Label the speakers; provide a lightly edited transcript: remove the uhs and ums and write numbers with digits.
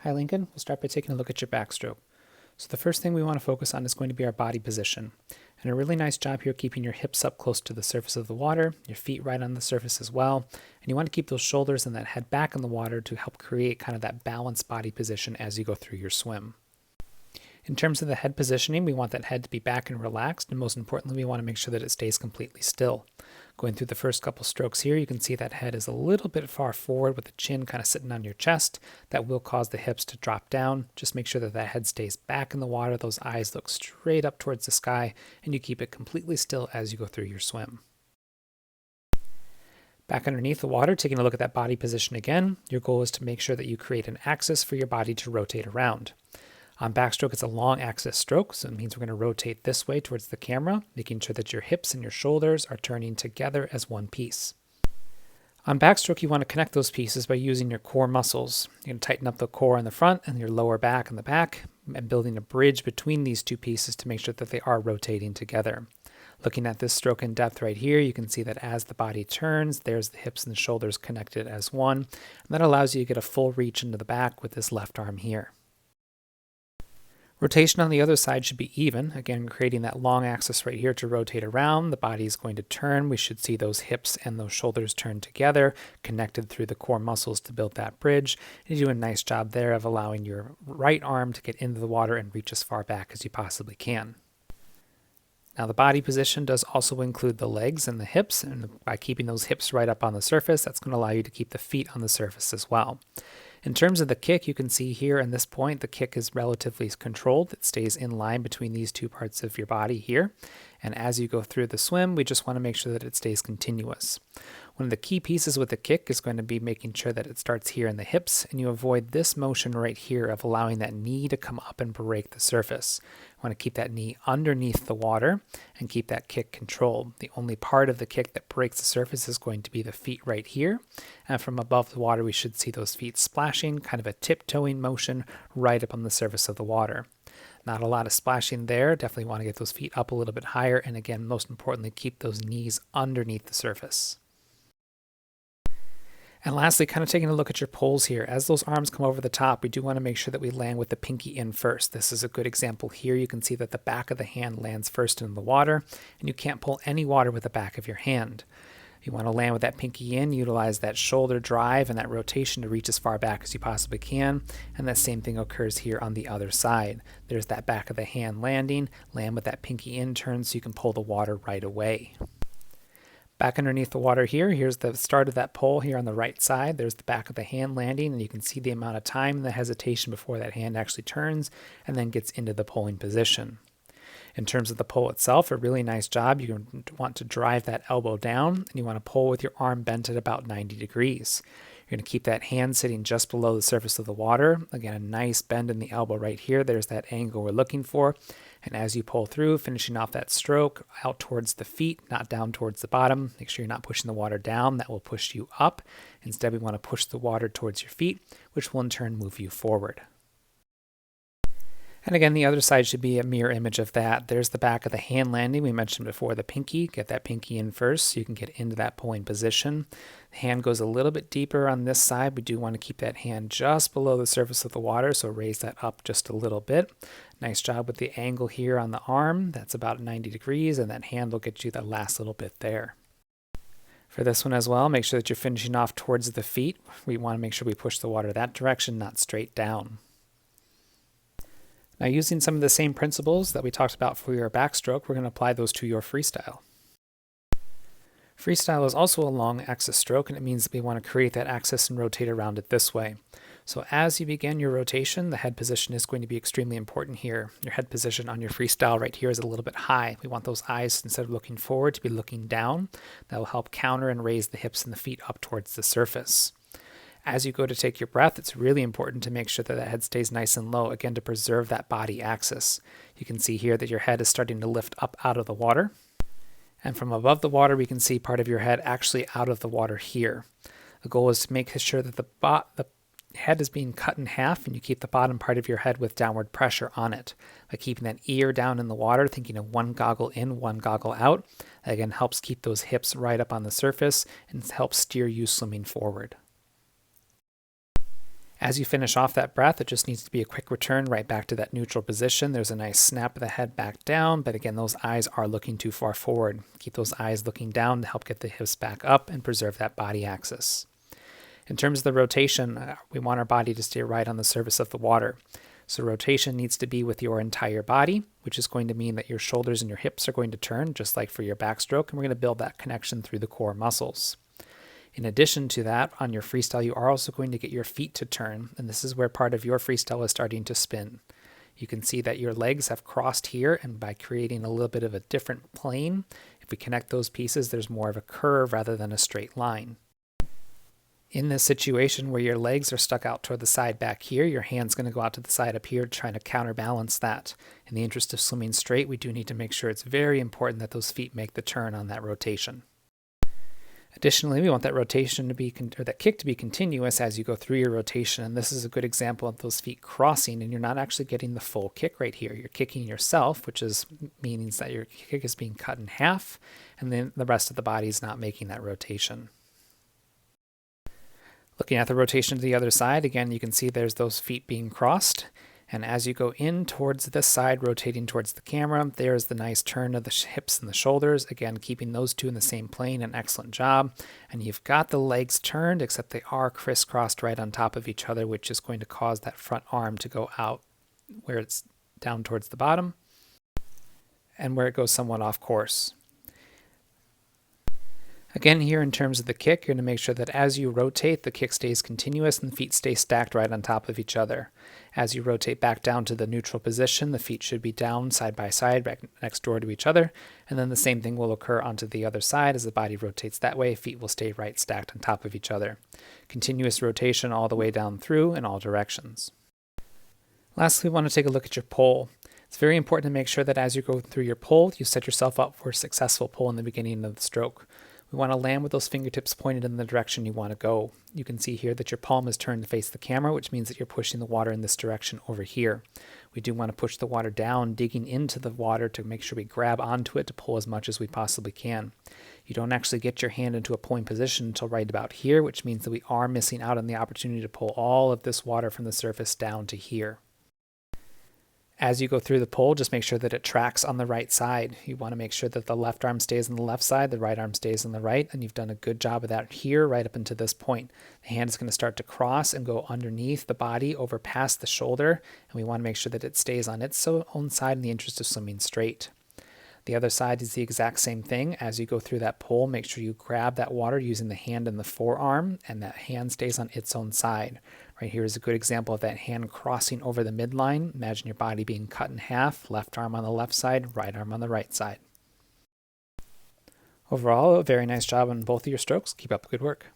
Speaker 1: Hi Lincoln, we'll start by taking a look at your backstroke. So the first thing we want to focus on is going to be our body position. And a really nice job here keeping your hips up close to the surface of the water, your feet right on the surface as well. And you want to keep those shoulders and that head back in the water to help create kind of that balanced body position as you go through your swim. In terms of the head positioning, we want that head to be back and relaxed, and most importantly, we want to make sure that it stays completely still. Going through the first couple strokes here, you can see that head is a little bit far forward with the chin kind of sitting on your chest. That will cause the hips to drop down. Just make sure that that head stays back in the water, those eyes look straight up towards the sky, and you keep it completely still as you go through your swim. Back underneath the water, taking a look at that body position again, your goal is to make sure that you create an axis for your body to rotate around. On backstroke, it's a long axis stroke, so it means we're going to rotate this way towards the camera, making sure that your hips and your shoulders are turning together as one piece. On backstroke, you want to connect those pieces by using your core muscles. You're going to tighten up the core in the front and your lower back in the back, and building a bridge between these two pieces to make sure that they are rotating together. Looking at this stroke in depth right here, you can see that as the body turns, there's the hips and the shoulders connected as one, and that allows you to get a full reach into the back with this left arm here. Rotation on the other side should be even, again creating that long axis right here to rotate around. The body is going to turn. We should see those hips and those shoulders turn together, connected through the core muscles to build that bridge. And you do a nice job there of allowing your right arm to get into the water and reach as far back as you possibly can. Now the body position does also include the legs and the hips, and by keeping those hips right up on the surface, that's going to allow you to keep the feet on the surface as well. In terms of the kick, you can see here in this point, the kick is relatively controlled. It stays in line between these two parts of your body here. And as you go through the swim, we just want to make sure that it stays continuous. One of the key pieces with the kick is going to be making sure that it starts here in the hips, and you avoid this motion right here of allowing that knee to come up and break the surface. You want to keep that knee underneath the water and keep that kick controlled. The only part of the kick that breaks the surface is going to be the feet right here. And from above the water, we should see those feet splashing, kind of a tiptoeing motion right up on the surface of the water. Not a lot of splashing there. Definitely want to get those feet up a little bit higher. And again, most importantly, keep those knees underneath the surface. And lastly, kind of taking a look at your poles here. As those arms come over the top, we do want to make sure that we land with the pinky in first. This is a good example here. You can see that the back of the hand lands first in the water, and you can't pull any water with the back of your hand. You want to land with that pinky in, utilize that shoulder drive and that rotation to reach as far back as you possibly can. And that same thing occurs here on the other side. There's that back of the hand landing, land with that pinky in turn so you can pull the water right away. Back underneath the water here, here's the start of that pole here on the right side. There's the back of the hand landing, and you can see the amount of time and the hesitation before that hand actually turns and then gets into the pulling position. In terms of the pole itself, a really nice job. You want to drive that elbow down, and you want to pull with your arm bent at about 90 degrees. You're going to keep that hand sitting just below the surface of the water. Again, a nice bend in the elbow right here. There's that angle we're looking for. And as you pull through, finishing off that stroke out towards the feet, not down towards the bottom. Make sure you're not pushing the water down. That will push you up. Instead, we want to push the water towards your feet, which will in turn move you forward. And again, the other side should be a mirror image of that. There's the back of the hand landing. We mentioned before the pinky. Get that pinky in first so you can get into that pulling position. The hand goes a little bit deeper on this side. We do want to keep that hand just below the surface of the water, so raise that up just a little bit. Nice job with the angle here on the arm. That's about 90 degrees, and that hand will get you that last little bit there. For this one as well, make sure that you're finishing off towards the feet. We want to make sure we push the water that direction, not straight down. Now, using some of the same principles that we talked about for your backstroke, we're going to apply those to your freestyle. Freestyle is also a long axis stroke, and it means that we want to create that axis and rotate around it this way. So as you begin your rotation, the head position is going to be extremely important here. Your head position on your freestyle right here is a little bit high. We want those eyes, instead of looking forward, to be looking down. That will help counter and raise the hips and the feet up towards the surface. As you go to take your breath, it's really important to make sure that that head stays nice and low, again, to preserve that body axis. You can see here that your head is starting to lift up out of the water. And from above the water, we can see part of your head actually out of the water here. The goal is to make sure that the head is being cut in half, and you keep the bottom part of your head with downward pressure on it. By keeping that ear down in the water, thinking of one goggle in, one goggle out, that again helps keep those hips right up on the surface and helps steer you swimming forward. As you finish off that breath, it just needs to be a quick return right back to that neutral position. There's a nice snap of the head back down, but again, those eyes are looking too far forward. Keep those eyes looking down to help get the hips back up and preserve that body axis. In terms of the rotation, we want our body to stay right on the surface of the water. So rotation needs to be with your entire body, which is going to mean that your shoulders and your hips are going to turn, just like for your backstroke, and we're going to build that connection through the core muscles. In addition to that, on your freestyle, you are also going to get your feet to turn, and this is where part of your freestyle is starting to spin. You can see that your legs have crossed here, and by creating a little bit of a different plane, if we connect those pieces, there's more of a curve rather than a straight line. In this situation where your legs are stuck out toward the side back here, your hand's going to go out to the side up here trying to counterbalance that. In the interest of swimming straight, we do need to make sure it's very important that those feet make the turn on that rotation. Additionally, we want that rotation to be, or that kick to be continuous as you go through your rotation, and this is a good example of those feet crossing, and you're not actually getting the full kick right here. You're kicking yourself, which means that your kick is being cut in half, and then the rest of the body is not making that rotation. Looking at the rotation to the other side, again, you can see there's those feet being crossed. And as you go in towards this side, rotating towards the camera, there's the nice turn of the hips and the shoulders. Again, keeping those two in the same plane, an excellent job. And you've got the legs turned, except they are crisscrossed right on top of each other, which is going to cause that front arm to go out where it's down towards the bottom and where it goes somewhat off course. Again, here in terms of the kick, you're going to make sure that as you rotate, the kick stays continuous and the feet stay stacked right on top of each other. As you rotate back down to the neutral position, the feet should be down side by side, right next door to each other. And then the same thing will occur onto the other side. As the body rotates that way, feet will stay right stacked on top of each other. Continuous rotation all the way down through in all directions. Lastly, we want to take a look at your pull. It's very important to make sure that as you go through your pull, you set yourself up for a successful pull in the beginning of the stroke. We want to land with those fingertips pointed in the direction you want to go. You can see here that your palm is turned to face the camera, which means that you're pushing the water in this direction over here. We do want to push the water down, digging into the water to make sure we grab onto it to pull as much as we possibly can. You don't actually get your hand into a pulling position until right about here, which means that we are missing out on the opportunity to pull all of this water from the surface down to here. As you go through the pull, just make sure that it tracks on the right side. You want to make sure that the left arm stays on the left side, the right arm stays on the right, and you've done a good job of that here right up until this point. The hand is going to start to cross and go underneath the body, over past the shoulder, and we want to make sure that it stays on its own side in the interest of swimming straight. The other side is the exact same thing. As you go through that pull, make sure you grab that water using the hand and the forearm, and that hand stays on its own side. Right here is a good example of that hand crossing over the midline. Imagine your body being cut in half, left arm on the left side, right arm on the right side. Overall, a very nice job on both of your strokes. Keep up the good work.